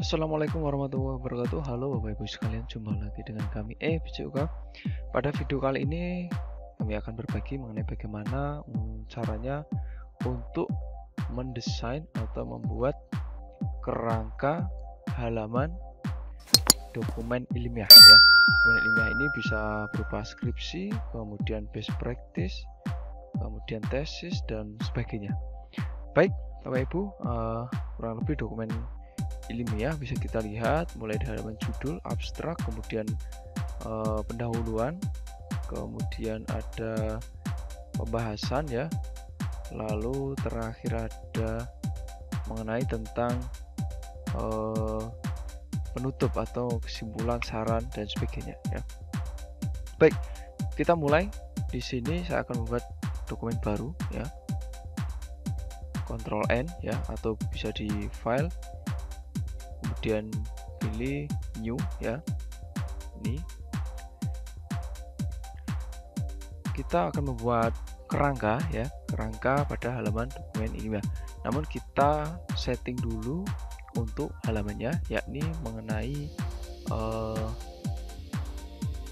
Assalamualaikum warahmatullahi wabarakatuh. Halo Bapak Ibu sekalian, jumpa lagi dengan kami BCUK. Pada video kali ini kami akan berbagi mengenai bagaimana caranya untuk mendesain atau membuat kerangka halaman dokumen ilmiah ya. Dokumen ilmiah ini bisa berupa skripsi, kemudian best practice, kemudian tesis dan sebagainya. Baik Bapak Ibu, kurang lebih dokumen ilmiah bisa kita lihat mulai dari halaman judul, abstrak, kemudian pendahuluan, kemudian ada pembahasan ya, lalu terakhir ada mengenai tentang penutup atau kesimpulan, saran dan sebagainya ya. Baik, kita mulai. Di sini saya akan membuat dokumen baru ya. Ctrl N ya, atau bisa di file, kemudian pilih new ya. Ini kita akan membuat kerangka ya, kerangka pada halaman dokumen ilmiah. Namun kita setting dulu untuk halamannya, yakni mengenai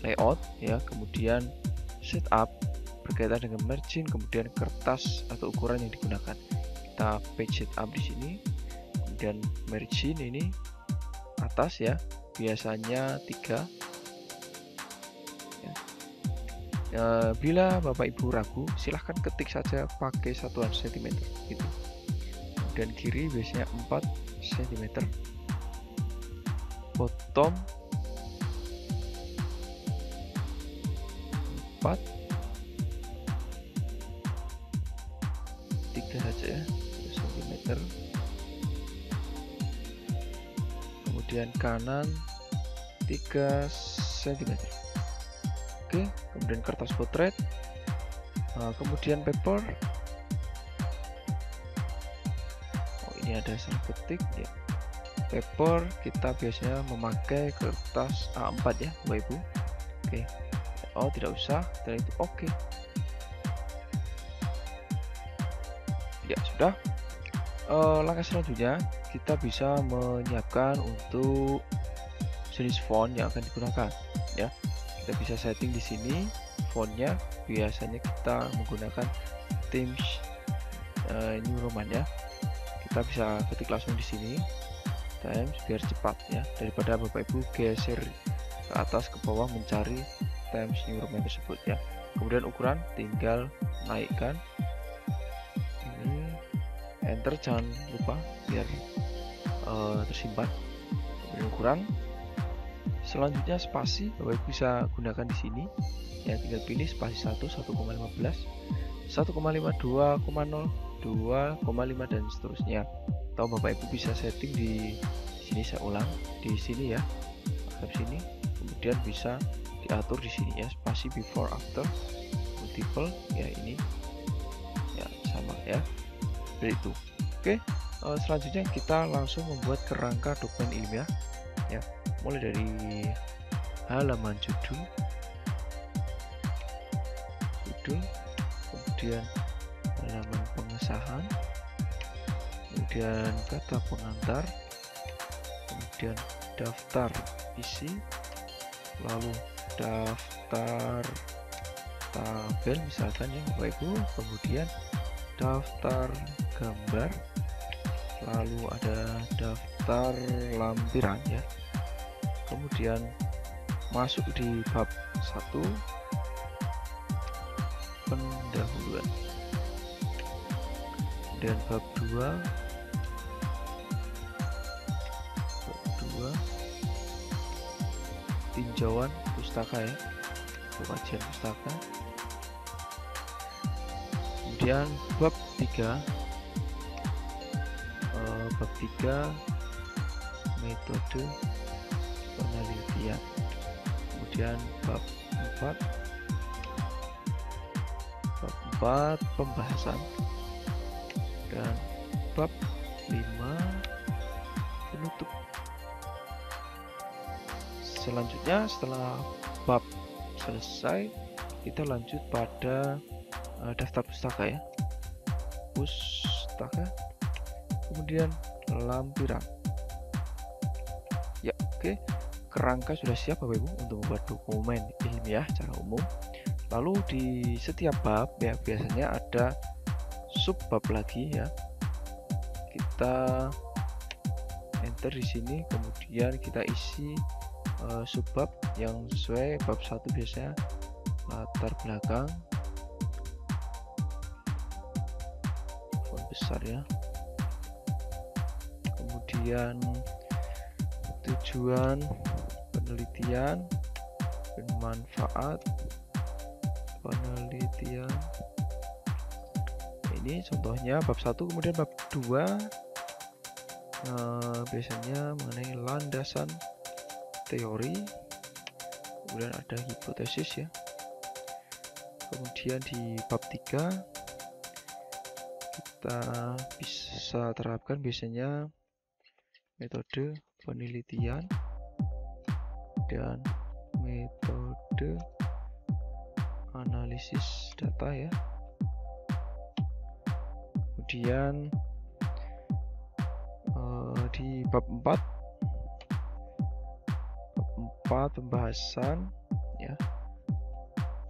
layout ya, kemudian setup berkaitan dengan margin, kemudian kertas atau ukuran yang digunakan. Kita page setup di sini, kemudian margin ini atas ya, biasanya 3 ya. Bila Bapak Ibu ragu, silahkan ketik saja pakai satuan cm gitu. Kemudian kiri biasanya 4 cm, bottom 4, 3 saja ya, 3 cm. Kemudian kanan 3 cm. Oke, kemudian kertas potret, kemudian paper. Oh, ini ada salah ketik ya. Paper kita biasanya memakai kertas A4 ya, Bapak Ibu. Oke. Oh, tidak usah, setelah itu oke. Ya, sudah. Langkah selanjutnya kita bisa menyiapkan untuk jenis font yang akan digunakan ya. Kita bisa setting di sini fontnya, biasanya kita menggunakan Times New Roman ya. Kita bisa ketik langsung di sini Times biar cepat ya, daripada Bapak Ibu geser ke atas ke bawah mencari Times New Roman tersebut ya. Kemudian ukuran tinggal naikkan ini, enter, jangan lupa biar tersimpan. Kemudian ukuran selanjutnya spasi, Bapak Ibu bisa gunakan di sini ya, tinggal pilih spasi 1, 1,15, 1,5, 2,0, 2,5 dan seterusnya. Atau Bapak Ibu bisa setting di sini, saya ulang di sini ya, di sini. Kemudian bisa diatur di sini ya, spasi before after multiple ya, ini ya sama ya, seperti itu. Oke, selanjutnya kita langsung membuat kerangka dokumen ilmiah ya, mulai dari halaman judul, kemudian halaman pengesahan, kemudian kata pengantar, kemudian daftar isi, lalu daftar tabel misalkan ya Bapak Ibu, kemudian daftar gambar, lalu ada daftar lampiran ya. Kemudian masuk di bab 1 pendahuluan, dan bab 2 tinjauan pustaka ya, kajian pustaka. Kemudian bab 3 metode penelitian. Kemudian bab 4 pembahasan, dan bab 5 penutup. Selanjutnya setelah bab selesai, kita lanjut pada daftar pustaka ya. pustaka, kemudian lampiran. Ya, oke. Kerangka sudah siap Bapak Ibu untuk membuat dokumen ilmiah secara umum. Lalu di setiap bab ya biasanya ada subbab lagi ya. Kita enter di sini, kemudian kita isi subbab yang sesuai. Bab 1 biasanya latar belakang, font besar ya. Kemudian tujuan penelitian dan manfaat penelitian. Ini contohnya bab 1, kemudian bab 2 biasanya mengenai landasan teori, kemudian ada hipotesis ya. Kemudian di bab 3 kita bisa terapkan biasanya metode penelitian dan metode analisis data ya. Kemudian di bab 4 pembahasan ya,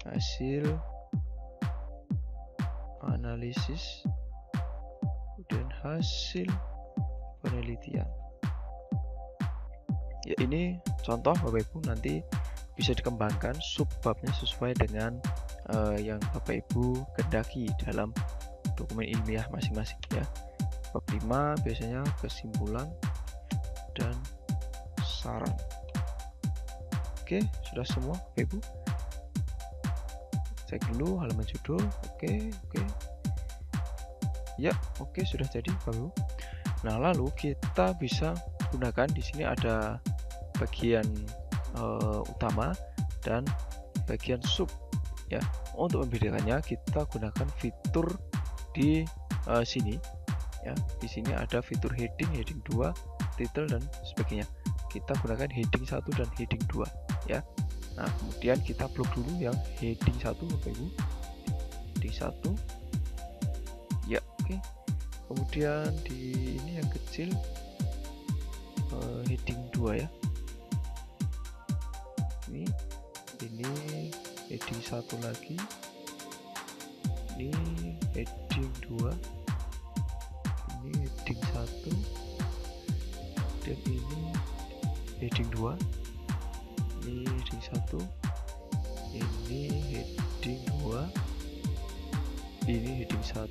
hasil analisis dan hasil penelitian. Ya, ini contoh Bapak Ibu, nanti bisa dikembangkan subbabnya sesuai dengan yang Bapak Ibu kehendaki dalam dokumen ilmiah masing-masing ya. Bab 5 biasanya kesimpulan dan saran. Oke, sudah semua Bapak Ibu. Cek dulu halaman judul. Oke. Ya, oke, sudah jadi Bapak Ibu. Nah, lalu kita bisa gunakan di sini ada bagian utama dan bagian sub ya. Untuk membedakannya kita gunakan fitur di sini ya. Di sini ada fitur heading, heading 2, title dan sebagainya. Kita gunakan heading 1 dan heading 2 ya. Nah, kemudian kita blok dulu yang heading 1 Bapak Ibu. Heading 1. Ya, oke. Kemudian di ini yang kecil heading 2 ya. Ini heading 1 lagi. Ini heading 2. Ini heading 1. Dan ini heading 2. Ini heading 1. Ini heading 2. Ini heading 1.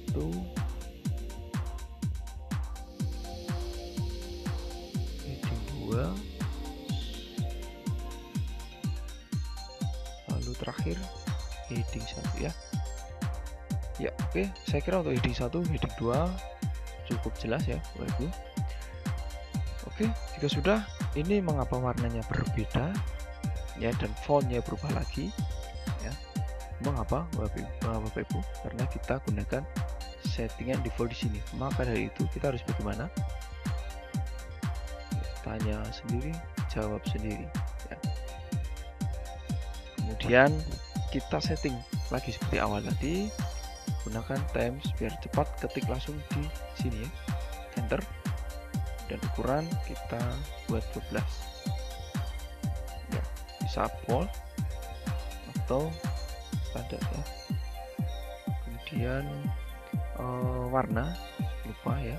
Heading 2. Lalu terakhir heading 1 ya. Ya, oke. Saya kira untuk heading 1, heading 2 cukup jelas ya Bapak Ibu. Oke, jika sudah, ini mengapa warnanya berbeda ya dan fontnya berubah lagi ya. Mengapa Bapak Ibu? Karena kita gunakan settingan default di sini. Maka dari itu kita harus bagaimana? Tanya sendiri, jawab sendiri ya. Kemudian kita setting lagi seperti awal tadi, gunakan times biar cepat, ketik langsung di sini ya, enter, dan ukuran kita buat 12 ya, bisa bold atau standar ya. Kemudian warna lupa ya,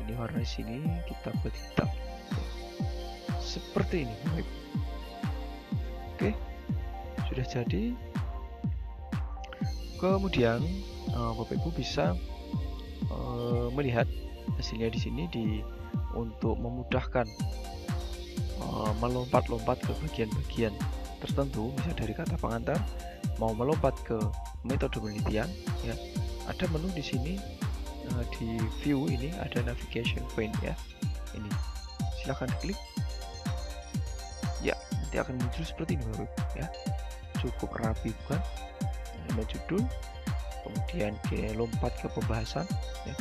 ini warna sini kita buat hitam seperti ini. Oke, sudah jadi. Kemudian Bapak Ibu bisa melihat hasilnya di sini untuk memudahkan melompat-lompat ke bagian-bagian tertentu, misalnya dari kata pengantar mau melompat ke metode penelitian ya. Ada menu di sini di view ini ada navigation pane ya. Ini silahkan klik ya, nanti akan muncul seperti ini Bapak Ibu ya. Cukup rapi bukan? Nama judul, kemudian lompat ke pembahasan ya.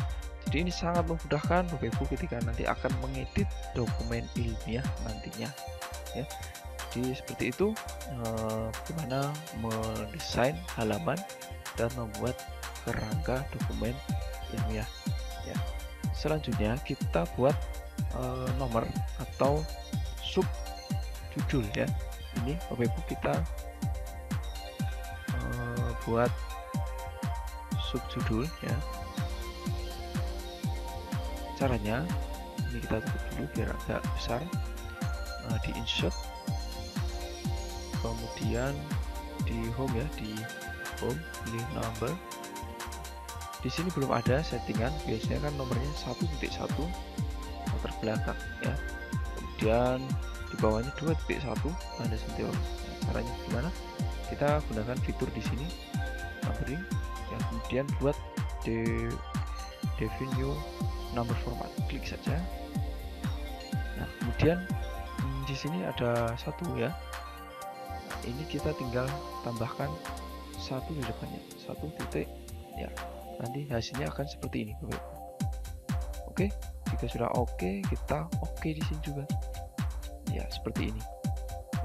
Jadi ini sangat memudahkan Bapak Ibu ketika nanti akan mengedit dokumen ilmiah nantinya ya. Jadi seperti itu bagaimana mendesain halaman dan membuat kerangka dokumen ilmiah ya. Selanjutnya kita buat nomor atau sub judul ya. Ini Bapak Ibu kita buat sub judul ya. Caranya ini kita tutup dulu biar agak besar. Di insert, kemudian di home ya, di home pilih number. Di sini belum ada settingan, biasanya kan nomornya 1.1 latar belakang ya. Kemudian di bawahnya 2.1 tanda sentiol. Caranya gimana? Kita gunakan fitur di sini numbering ya, kemudian buat define new number format, klik saja. Nah, kemudian di sini ada satu ya. Ini kita tinggal tambahkan satu di depannya, satu titik ya. Nanti hasilnya akan seperti ini. Oke, jika sudah oke, kita oke di sini juga. Ya, seperti ini.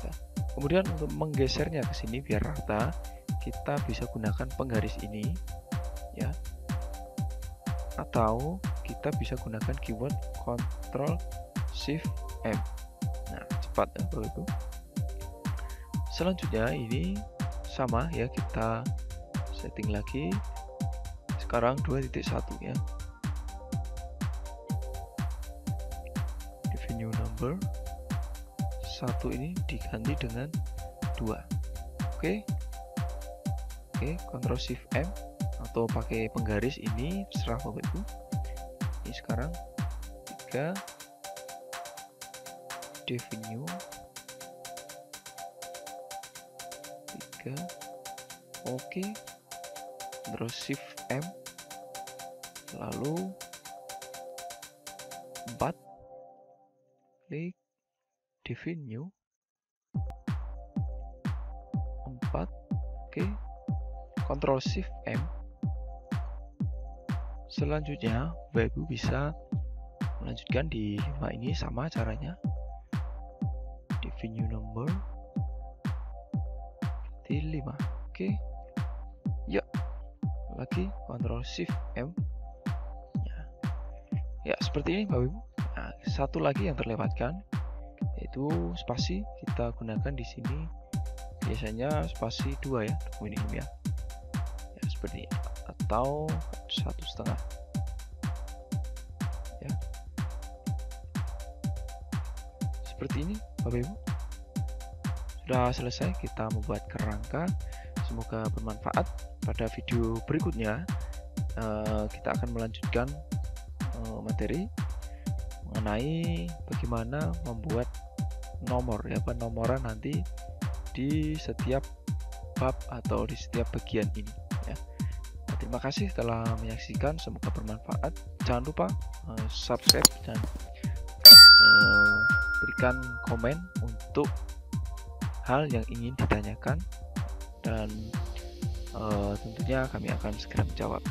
Ya. Kemudian untuk menggesernya ke sini biar rata, kita bisa gunakan penggaris ini ya. Atau kita bisa gunakan keyword Ctrl Shift M. Nah, cepat ya Bapak Ibu. Selanjutnya ini sama ya, kita setting lagi. Sekarang 2.1 ya. Define new number. 1 ini diganti dengan 2. Oke. Oke, Ctrl Shift M atau pakai penggaris ini terserah Bapak Ibu. Ini sekarang 3 define new 3. Oke, terus Shift M, lalu 4, klik define new 4. Oke, Ctrl Shift M. Selanjutnya Bapak Ibu bisa melanjutkan di 5 ini, sama caranya. Define new number di 5. Oke. Ya. Lagi Ctrl Shift M. Ya, seperti ini Bapak Ibu. Nah, satu lagi yang terlewatkan yaitu spasi. Kita gunakan di sini biasanya spasi 2 ya, dokumen ilmiah. Ya, seperti ini. Atau 1,5 ya. Seperti ini Bapak Ibu. Sudah selesai kita membuat kerangka. Semoga bermanfaat. Pada video berikutnya kita akan melanjutkan materi mengenai bagaimana membuat nomor ya, penomoran nanti di setiap bab atau di setiap bagian ini ya. Nah, terima kasih telah menyaksikan, semoga bermanfaat. Jangan lupa subscribe dan berikan komen untuk hal yang ingin ditanyakan, dan tentunya kami akan segera menjawab.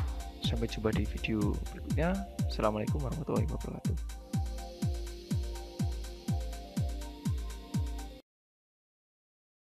Sampai jumpa di video berikutnya. Assalamualaikum warahmatullahi wabarakatuh.